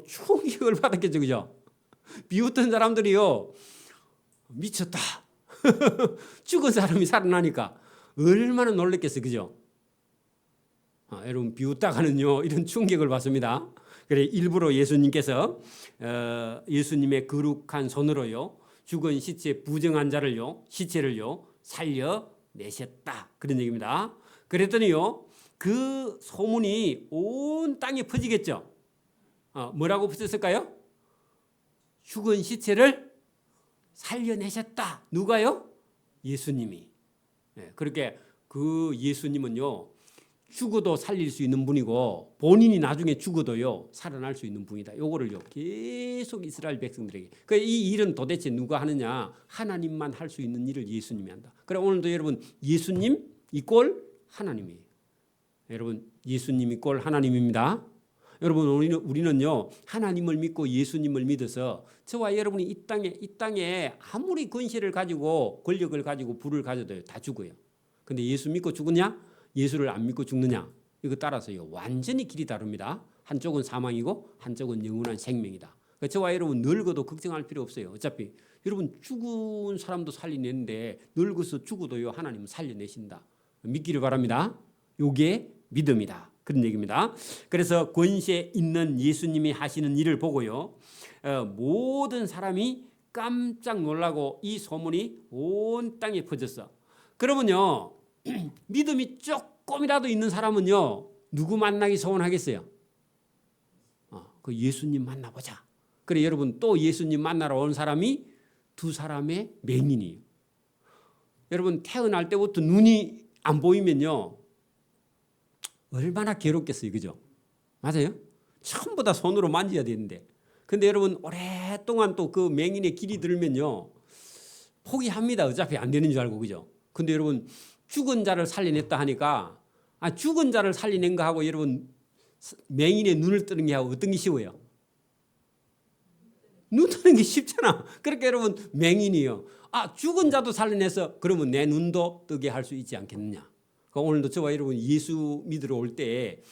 충격을 받았겠죠. 그죠? 비웃던 사람들이요 미쳤다. 죽은 사람이 살아나니까 얼마나 놀랐겠어요. 그죠? 여러분 비웃다가는요 이런 충격을 받습니다. 그래 일부러 예수님께서 예수님의 거룩한 손으로요 죽은 시체 부정한 자를요 시체를요 살려내셨다 그런 얘기입니다. 그랬더니요 그 소문이 온 땅에 퍼지겠죠. 뭐라고 퍼졌을까요? 죽은 시체를 살려내셨다. 누가요? 예수님이. 그렇게 그 예수님은요 죽어도 살릴 수 있는 분이고 본인이 나중에 죽어도요 살아날 수 있는 분이다. 요거를요 계속 이스라엘 백성들에게. 이 일은 도대체 누가 하느냐? 하나님만 할 수 있는 일을 예수님이 한다. 그래 오늘도 여러분 예수님 이꼴 하나님이에요. 여러분 예수님 이꼴 하나님입니다. 여러분 우리는요 하나님을 믿고 예수님을 믿어서 저와 여러분이 이 땅에 아무리 권세를 가지고 권력을 가지고 부를 가져도요 다 죽어요. 근데 예수 믿고 죽느냐? 예수를 안 믿고 죽느냐? 이거 따라서요 완전히 길이 다릅니다. 한쪽은 사망이고 한쪽은 영원한 생명이다. 그러니까 저와 여러분 늙어도 걱정할 필요 없어요. 어차피 여러분 죽은 사람도 살려내는데 늙어서 죽어도요 하나님은 살려내신다. 믿기를 바랍니다. 이게 믿음이다. 그런 얘기입니다. 그래서 권세 있는 예수님이 하시는 일을 보고요 모든 사람이 깜짝 놀라고 이 소문이 온 땅에 퍼졌어. 그러면요 믿음이 조금이라도 있는 사람은요 누구 만나기 소원하겠어요? 그 예수님 만나보자. 그래 여러분 또 예수님 만나러 온 사람이 두 사람의 맹인이에요. 여러분 태어날 때부터 눈이 안 보이면요 얼마나 괴롭겠어요. 그죠? 맞아요? 전부 다 손으로 만져야 되는데 근데 여러분 오랫동안 또 그 맹인의 길이 들면요 포기합니다. 어차피 안 되는 줄 알고. 그죠? 근데 여러분 죽은 자를 살려냈다 하니까 죽은 자를 살려낸 거 하고 여러분 맹인의 눈을 뜨는 게 하고 어떤 게 쉬워요? 눈 뜨는 게 쉽잖아. 그러니까 여러분 맹인이요 죽은 자도 살려내서 그러면 내 눈도 뜨게 할 수 있지 않겠느냐. 그러니까 오늘도 저와 여러분 예수 믿으러 올 때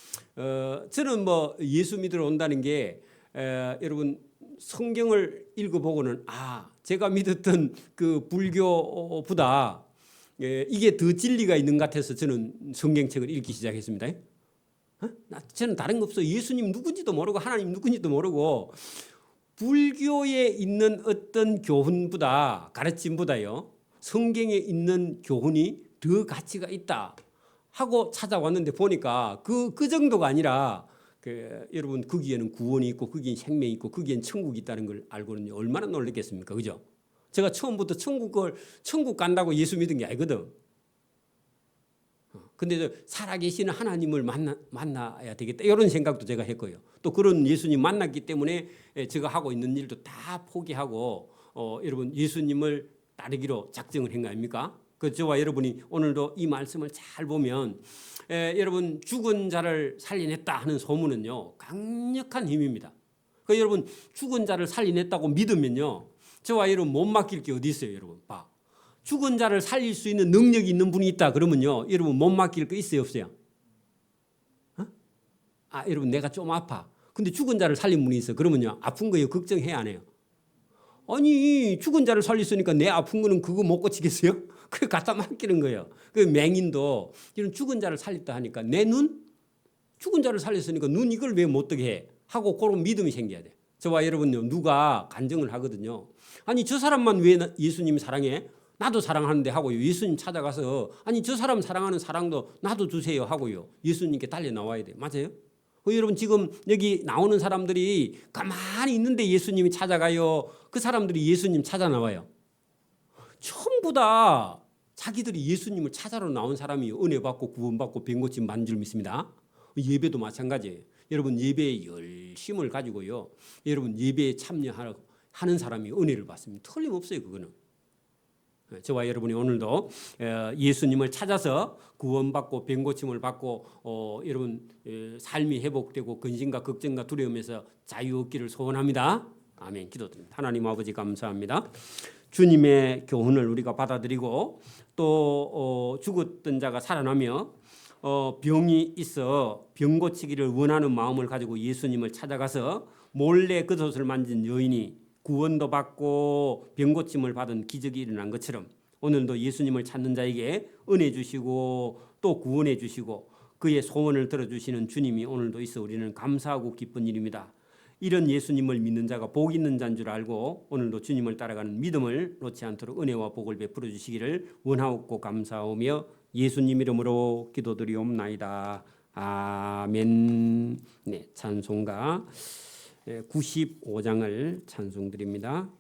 저는 뭐 예수 믿으러 온다는 게 여러분 성경을 읽어보고는 제가 믿었던 그 불교보다 이게 더 진리가 있는 것 같아서 저는 성경책을 읽기 시작했습니다. 저는 다른 거 없어요. 예수님 누군지도 모르고 하나님 누군지도 모르고 불교에 있는 어떤 교훈보다 가르침보다요 성경에 있는 교훈이 더 가치가 있다 하고 찾아왔는데 보니까 그 정도가 아니라 여러분 거기에는 구원이 있고 거기엔 생명이 있고 거기엔 천국이 있다는 걸 알고는 얼마나 놀랐겠습니까? 그죠? 제가 처음부터 천국 간다고 예수 믿은 게 아니거든. 근데 살아계시는 하나님을 만나야 되겠다 이런 생각도 제가 했고요. 또 그런 예수님 만났기 때문에 제가 하고 있는 일도 다 포기하고 여러분 예수님을 따르기로 작정을 한 거 아닙니까? 그 저와 여러분이 오늘도 이 말씀을 잘 보면 여러분 죽은 자를 살려냈다 하는 소문은요 강력한 힘입니다. 그 여러분 죽은 자를 살려냈다고 믿으면요 저와 여러분 못 맡길 게 어디 있어요, 여러분? 봐. 죽은 자를 살릴 수 있는 능력이 있는 분이 있다 그러면요 여러분 못 맡길 거 있어요, 없어요? 여러분 내가 좀 아파. 근데 죽은 자를 살린 분이 있어. 그러면요 아픈 거예요, 걱정해야 안 해요? 아니 죽은 자를 살렸으니까 내 아픈 거는 그거 못 고치겠어요? 그래 갖다 맡기는 거예요. 그 맹인도 이런 죽은 자를 살렸다 하니까 내 눈? 죽은 자를 살렸으니까 눈 이걸 왜 못 뜨게 해? 하고 그런 믿음이 생겨야 돼. 저와 여러분요 누가 간증을 하거든요. 아니 저 사람만 왜 예수님 사랑해? 나도 사랑하는데 하고요. 예수님 찾아가서 아니 저 사람 사랑하는 사랑도 나도 주세요 하고요. 예수님께 달려 나와야 돼. 맞아요? 여러분 지금 여기 나오는 사람들이 가만히 있는데 예수님이 찾아가요. 그 사람들이 예수님 찾아 나와요. 전부 다 자기들이 예수님을 찾아러 나온 사람이 은혜 받고 구원 받고 병 고침 받는 줄 믿습니다. 예배도 마찬가지예요. 여러분 예배에 열심을 가지고요. 여러분 예배에 참여하는 사람이 은혜를 받습니다. 틀림없어요, 그거는. 저와 여러분이 오늘도 예수님을 찾아서 구원받고 병 고침을 받고 여러분 삶이 회복되고 근심과 걱정과 두려움에서 자유 얻기를 소원합니다. 아멘. 기도드립니다. 하나님 아버지 감사합니다. 주님의 교훈을 우리가 받아들이고 또 죽었던 자가 살아나며 병이 있어 병 고치기를 원하는 마음을 가지고 예수님을 찾아가서 몰래 그 돛을 만진 여인이 구원도 받고 병 고침을 받은 기적이 일어난 것처럼 오늘도 예수님을 찾는 자에게 은혜 주시고 또 구원해 주시고 그의 소원을 들어주시는 주님이 오늘도 있어 우리는 감사하고 기쁜 일입니다. 이런 예수님을 믿는 자가 복 있는 자인 줄 알고 오늘도 주님을 따라가는 믿음을 놓지 않도록 은혜와 복을 베풀어 주시기를 원하옵고 감사하며 예수님 이름으로 기도드리옵나이다. 아멘. 네, 찬송가 95장을 찬송드립니다.